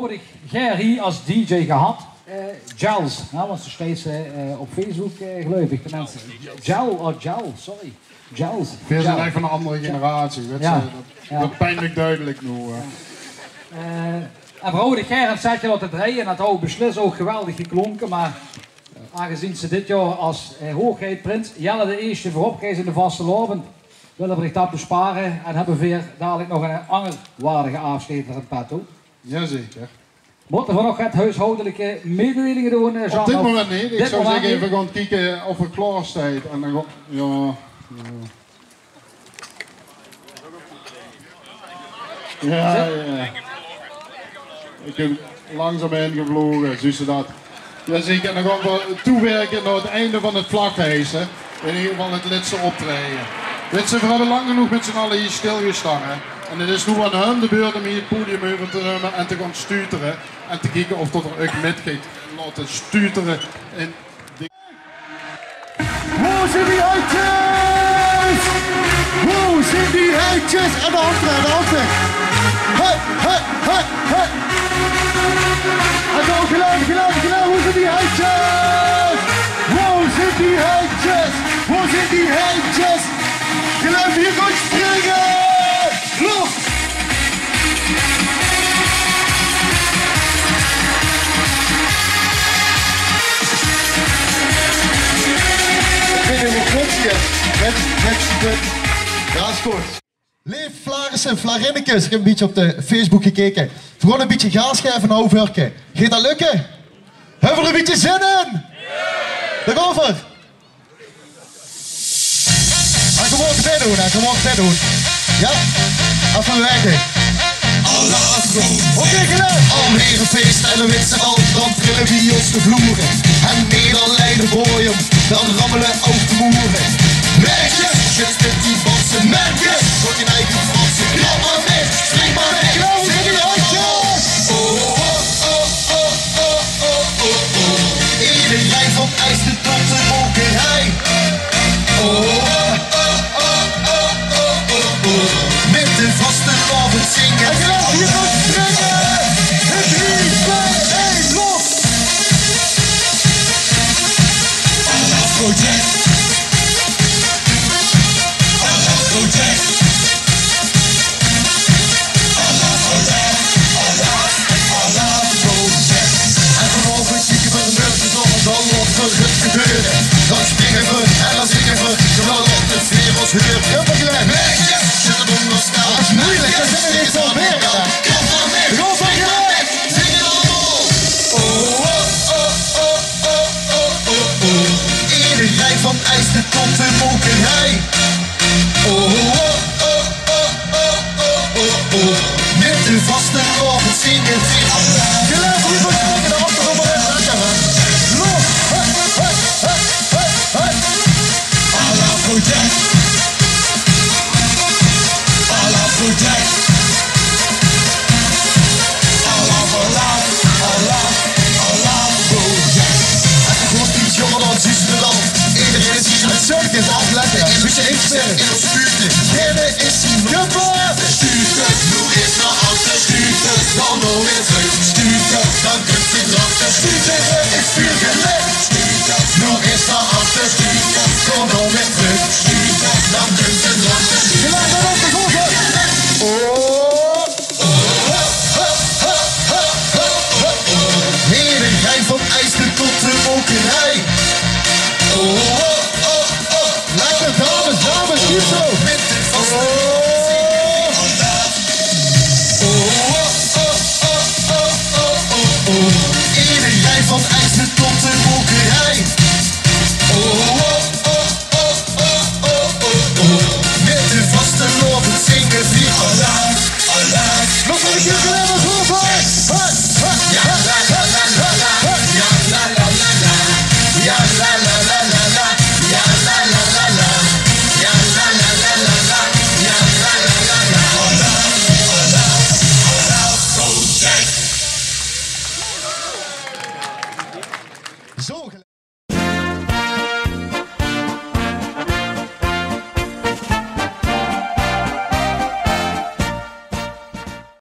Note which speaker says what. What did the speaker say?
Speaker 1: hebben we Gerry als DJ gehad. Gels, nou, want ze steeds op Facebook gelukkig. De mensen. Gel, sorry. Gels.
Speaker 2: Veel zijn eigenlijk van een andere generatie. Ja. Dat pijnlijk duidelijk nu.
Speaker 1: En vrouwen de Gerrit zat je laten draaien en dat had beslist ook geweldig geklonken, maar aangezien ze dit jaar als hoogheid prins Jelle de eerste voorop in de vaste lopen, willen we dat besparen en hebben we weer dadelijk nog een angerwaardige afscheid naar het petto.
Speaker 2: Jazeker.
Speaker 3: Moeten we nog het huishoudelijke mededelingen doen, Jean?
Speaker 2: Op dit moment niet. Ik zou zeggen even gaan kijken of er klaar staat. En dan ja. Ik heb langzaam ingevlogen, zie je dat. Jazeker, en dan gaan we toewerken naar het einde van het vlakhuis. In ieder geval het laatste optreden. Weet je, we hebben lang genoeg met z'n allen hier stilgestaan. En het is nu aan hun de beurt om hier het podium over te nemen en te gaan stuteren. En te kijken of dat er ook met gaat laten stuteren in de...
Speaker 4: Hoe zijn die uitjes? Hoe zijn die uitjes? En de hand. Hey, hey, hey, hey. En dan geluid. Hoe zijn die uitjes? Hoe zijn die uitjes? Hoe zijn die uitjes? Geluid hier gaat springen! Los! Ja, is goed. Leef Vlaris en Flarinnekes. Ik heb een beetje op de Facebook gekeken. Gewoon een beetje gas geven en overwerken. Gaat dat lukken? Hebben we er een beetje zin in? Daarover. En gewoon verder doen. Ja? Even werken. Oké, geluid! Alweer een feest en dan wit ze al, dan trillen wie ons de vloeren. En meer dan leiden booien, dan rammelen ook de moeren. Merkjes, just met die bassen, merkjes. Tot je eigen Fransen, knap maar weg, spring maar weg. Zing je handjes! Iedereen van IJsden tot de molkerij. Met de vaste avond zingen. En geluid, hier gaat springen! En 3, 2, 1, los! Project. En vanmorgen zieken we de murken om en dan wordt verrust gebeuren. Dan springen we en dan zingen we, terwijl op de wereld heuren. Huppakee, merkjes, zitten onder snel. Dat is moeilijk, dat zijn we niet zo meer. Kom maar weg, zing het allemaal. Iedereen van IJsden tot de molkerij. Met de vaste avond zingen. Geluid hier van springen, de hand erop en lekker. Los! À la project. À la project. À la project. En de groot iets jonger dan Zwitserland. Iedereen is hier met zulke afletten. En we zijn sterk in ons buurten. Derde is hier jumper. Stuurten, nu is naar auto. Stuurten, dan nog weer terug. Stuurten, dan kunt je erachter. Stuurten, is vuur gelegd. Stuurten, nu is naar